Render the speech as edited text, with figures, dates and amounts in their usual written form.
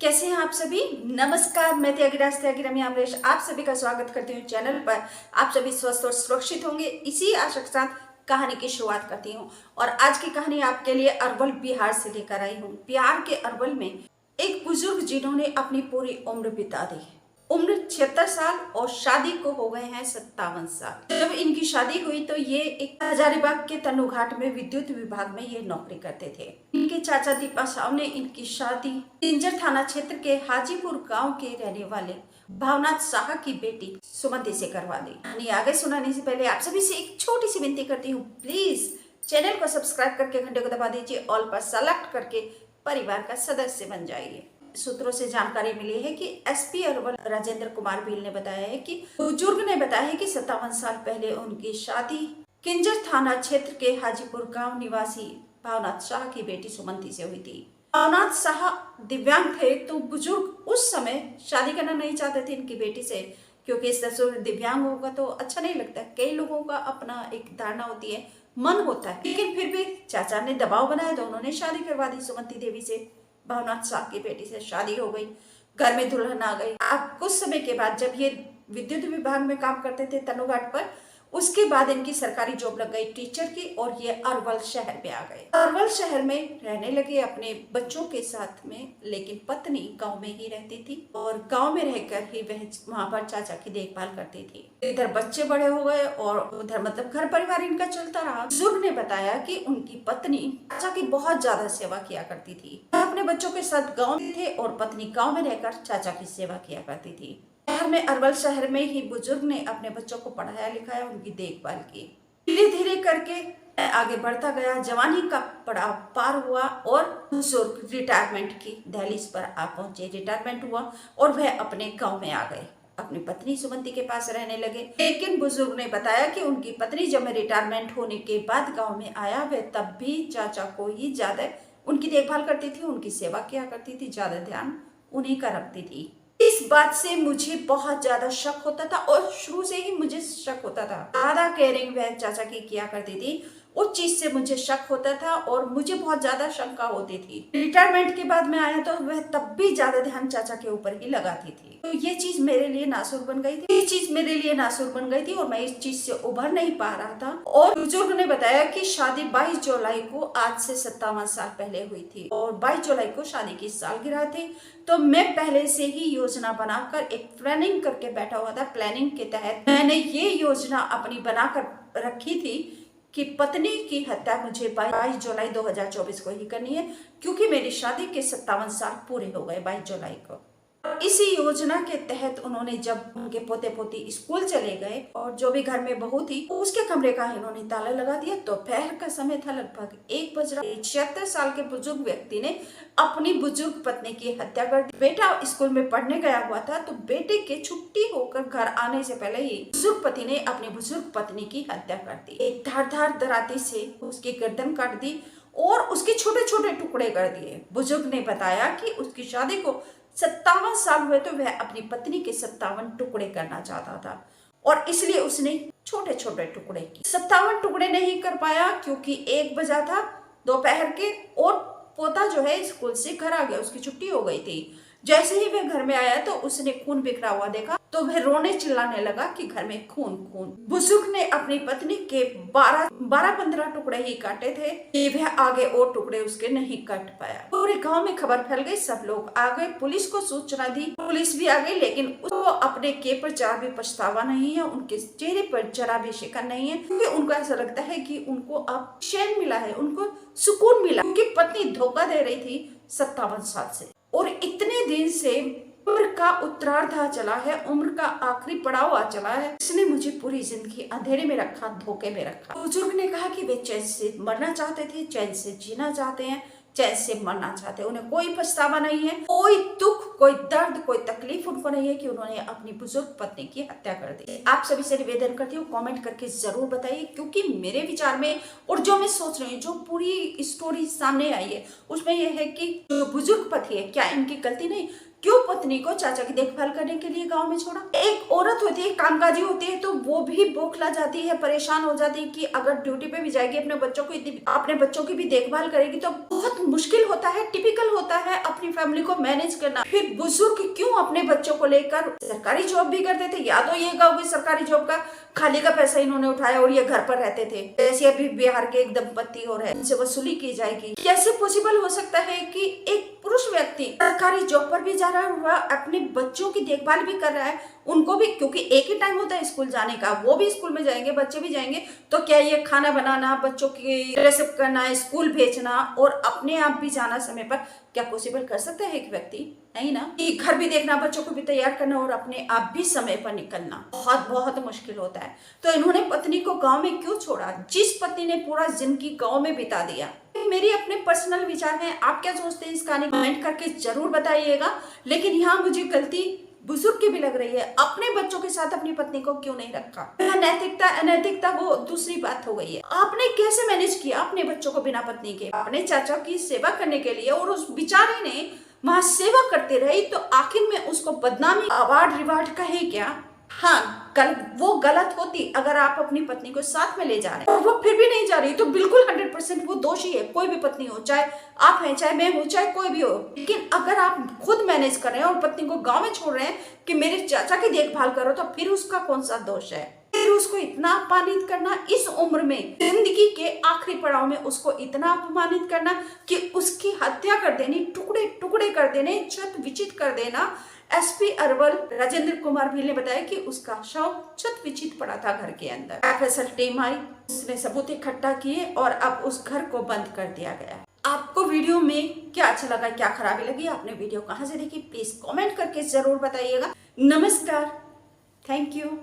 कैसे हैं आप सभी। नमस्कार, मैं त्यागी अमरेश आप सभी का स्वागत करती हूँ चैनल पर। आप सभी स्वस्थ और सुरक्षित होंगे, इसी आशा के साथ कहानी की शुरुआत करती हूँ। और आज की कहानी आपके लिए अरवल बिहार से लेकर आई हूँ। बिहार के अरवल में एक बुजुर्ग जिन्होंने अपनी पूरी उम्र बिता दी, उम्र 76 साल और शादी को हो गए हैं 57 साल। जब इनकी शादी हुई तो ये एक हजारीबाग के तनुघाट में विद्युत विभाग में ये नौकरी करते थे। इनके चाचा दीपा साहब ने इनकी शादी पिंजर थाना क्षेत्र के हाजीपुर गांव के रहने वाले भावनाथ शाह की बेटी सुमति से करवा दी। यानी आगे सुनाने से पहले आप सभी से एक छोटी सी विनती करती हूँ, प्लीज चैनल को सब्सक्राइब करके घंटे को दबा दीजिए, ऑल पर सेलेक्ट करके परिवार का सदस्य बन जाइए। सूत्रों से जानकारी मिली है कि एसपी अरवल राजेंद्र कुमार भील ने बताया है कि बुजुर्ग ने बताया है कि 57 साल पहले उनकी शादी किंजर थाना क्षेत्र के हाजीपुर गांव निवासी भावनाथ शाह की बेटी सुमंती से हुई थी। भावनाथ शाह दिव्यांग थे तो बुजुर्ग उस समय शादी करना नहीं चाहते थे इनकी बेटी से, क्योंकि इस तरह से दिव्यांग होगा तो अच्छा नहीं लगता। कई लोगों का अपना एक धारणा होती है, मन होता है, लेकिन फिर भी चाचा ने दबाव बनाया तो उन्होंने शादी करवा दी सुमंती देवी से। भावनाथ शाह की बेटी से शादी हो गई, घर में दुल्हन आ गई। अब कुछ समय के बाद जब ये विद्युत विभाग में काम करते थे तनुघाट पर, उसके बाद इनकी सरकारी जॉब लग गई टीचर की और ये अरवल शहर में आ गए। अरवल शहर में रहने लगे अपने बच्चों के साथ में, लेकिन पत्नी गांव में ही रहती थी और गांव में रहकर ही वह वहां पर चाचा की देखभाल करती थी। इधर बच्चे बड़े हो गए और उधर मतलब घर परिवार इनका चलता रहा। बुजुर्ग ने बताया कि उनकी पत्नी चाचा की बहुत ज्यादा सेवा किया करती थी। अपने बच्चों के साथ गाँव में थे और पत्नी गाँव में रहकर चाचा की सेवा किया करती थी। शहर में अरवल शहर में ही बुजुर्ग ने अपने बच्चों को पढ़ाया लिखाया, उनकी देखभाल की। धीरे धीरे करके आगे बढ़ता गया, जवानी का पड़ाव पार हुआ और बुजुर्ग रिटायरमेंट की दहलीज पर आ पहुंचे। रिटायरमेंट हुआ और वह अपने गांव में आ गए, अपनी पत्नी सुमंती के पास रहने लगे। लेकिन बुजुर्ग ने बताया कि उनकी पत्नी जब रिटायरमेंट होने के बाद गाँव में आया, वह तब भी चाचा को ही ज्यादा उनकी देखभाल करती थी, उनकी सेवा किया करती थी, ज्यादा ध्यान उन्हीं का रखती थी। इस बात से मुझे बहुत ज्यादा शक होता था और शुरू से ही मुझे शक होता था। ज्यादा केयरिंग वह चाचा की किया करती थी, उस चीज से मुझे शक होता था और मुझे बहुत ज्यादा शंका होती थी। रिटायरमेंट के बाद में आया तो वह तब भी ज्यादा ध्यान चाचा के ऊपर ही लगाती थी। तो ये चीज मेरे लिए नासुर बन गई थी और मैं इस चीज से उभर नहीं पा रहा था। और बुजुर्ग ने बताया कि शादी 22 जुलाई को आज से 57 साल पहले हुई थी और 22 जुलाई को शादी की सालगिरह थी। तो मैं पहले से ही योजना बनाकर एक प्लानिंग करके बैठा हुआ था। प्लानिंग के तहत मैंने ये योजना अपनी बनाकर रखी थी कि पत्नी की हत्या मुझे 22 जुलाई 2024 को ही करनी है, क्योंकि मेरी शादी के 57 साल पूरे हो गए 22 जुलाई को। इसी योजना के तहत उन्होंने जब उनके पोते पोती स्कूल चले गए और जो भी घर में बहू थी उसके कमरे का इन्होंने ताला लगा दिया। दोपहर का समय था, लगभग 1 बज रहा। 76 साल के बुजुर्ग व्यक्ति ने अपनी बुजुर्ग पत्नी की हत्या कर दी। बेटा स्कूल में पढ़ने गया हुआ था तो बेटे के छुट्टी होकर घर आने से पहले ही बुजुर्ग पति ने अपनी बुजुर्ग पत्नी की हत्या कर दी। एक धारदार दराती से उसकी गर्दन काट दी और उसके छोटे छोटे टुकड़े कर दिए। बुजुर्ग ने बताया कि उसकी शादी को 57 साल हुए तो वह अपनी पत्नी के 57 टुकड़े करना चाहता था और इसलिए उसने छोटे छोटे टुकड़े किए। 57 टुकड़े नहीं कर पाया क्योंकि 1 बजा था दोपहर के और पोता जो है स्कूल से घर आ गया, उसकी छुट्टी हो गई थी। जैसे ही वह घर में आया तो उसने खून बिखरा हुआ देखा तो वह रोने चिल्लाने लगा कि घर में खून खून। बुजुर्ग ने अपनी पत्नी के 12-15 टुकड़े ही काटे थे कि वह आगे और टुकड़े उसके नहीं काट पाया। पूरे गांव में खबर फैल गई, सब लोग आ गए, पुलिस को सूचना दी, पुलिस भी आ गई, लेकिन उसको अपने के पर जरा भी पछतावा नहीं है, उनके चेहरे पर जरा भी शिकन नहीं है, क्योंकि उनको ऐसा लगता है कि उनको अब चैन मिला है, उनको सुकून मिला। उनकी पत्नी धोखा दे रही थी 57 साल से और इतने दिन से उम्र का उत्तरार्ध चला है, उम्र का आखिरी पड़ाव आ चला है। इसने मुझे पूरी जिंदगी अंधेरे में रखा, धोखे में रखा। बुजुर्ग ने कहा कि वे चैन से मरना चाहते थे, चैन से जीना चाहते हैं, चैन से मरना चाहते हैं। उन्हें कोई पछतावा नहीं है, कोई दुख, कोई दर्द, कोई तकलीफ उनको नहीं है कि उन्होंने अपनी बुजुर्ग पत्नी की हत्या कर दी। आप सभी से निवेदन करती हूँ, कमेंट करके जरूर बताइए, क्योंकि मेरे विचार में और जो मैं सोच रही हूँ, जो पूरी स्टोरी सामने आई है उसमें यह है कि जो बुजुर्ग पति है, क्या इनकी गलती नहीं? क्यों पत्नी को चाचा की देखभाल करने के लिए गांव में छोड़ा। एक औरत होती है, कामकाजी होती है, तो वो भी बौखला जाती है, परेशान हो जाती है कि अगर ड्यूटी पे भी जाएगी, अपने बच्चों की भी देखभाल करेगी तो बहुत मुश्किल होता है, टिपिकल होता है अपनी फैमिली को मैनेज करना। फिर बुजुर्ग क्यों अपने बच्चों को लेकर सरकारी जॉब भी करते थे, या तो ये गाँव की सरकारी जॉब का खाली का पैसा इन्होंने उठाया और ये घर पर रहते थे, जैसे अभी बिहार के एक दंपति हो रहे हैं, इनसे वसूली की जाएगी। कैसे पॉसिबल हो सकता है कि एक पुरुष व्यक्ति सरकारी जॉब पर भी जा रहा है, वह अपने बच्चों की देखभाल भी कर रहा है, उनको भी, क्योंकि एक ही टाइम होता है स्कूल जाने का, वो भी स्कूल में जाएंगे, बच्चे भी जाएंगे, तो क्या ये खाना बनाना, बच्चों की ड्रेसअप करना, स्कूल भेजना और अपने आप भी जाना समय पर, क्या पॉसिबल कर सकता है एक व्यक्ति? नहीं ना। कि घर भी देखना, बच्चों को भी तैयार करना और अपने आप भी समय पर निकलना बहुत बहुत मुश्किल होता है। तो इन्होंने पत्नी को गांव में क्यों छोड़ा, जिस पत्नी ने पूरा जिंदगी गांव में बिता दिया। मेरी अपने पर्सनल विचार हैं, आप क्या सोचते हैं इस कहानी कमेंट करके जरूर बताइएगा। लेकिन यहाँ मुझे गलती बुजुर्ग की भी लग रही है, अपने बच्चों के साथ अपनी पत्नी को क्यों नहीं रखा। नैतिकता अनैतिकता वो दूसरी बात हो गई है। आपने कैसे मैनेज किया अपने बच्चों को बिना पत्नी के, अपने चाचा की सेवा करने के लिए, और उस बेचारे ने वहां सेवा करते रही, तो आखिर में उसको बदनामी अवार्ड रिवार्ड कहे क्या। हाँ, वो गलत होती अगर आप अपनी पत्नी को साथ में ले जा रहे हैं और वो फिर भी नहीं जा रही, तो बिल्कुल 100% वो दोषी है, कोई भी पत्नी हो, चाहे आप हैं, चाहे मैं हूँ, चाहे कोई भी हो। लेकिन अगर आप खुद मैनेज कर रहे हैं और पत्नी को गांव में छोड़ रहे हैं कि मेरे चाचा की देखभाल करो, तो फिर उसका कौन सा दोष है। फिर उसको इतना अपमानित करना इस उम्र में, जिंदगी के आखिरी पड़ाव में उसको इतना अपमानित करना कि उसकी हत्या कर देनी, टुकड़े टुकड़े कर देने, छत विचित कर देना। एसपी अरवल राजेंद्र कुमार भील ने बताया कि उसका शव छत विचित पड़ा था घर के अंदर। एफएसएल टीम आई, उसने सबूत इकट्ठा किए और अब उस घर को बंद कर दिया गया। आपको वीडियो में क्या अच्छा लगा, क्या खराबी लगी, आपने वीडियो कहाँ से देखी, प्लीज कमेंट करके जरूर बताइएगा। नमस्कार, थैंक यू।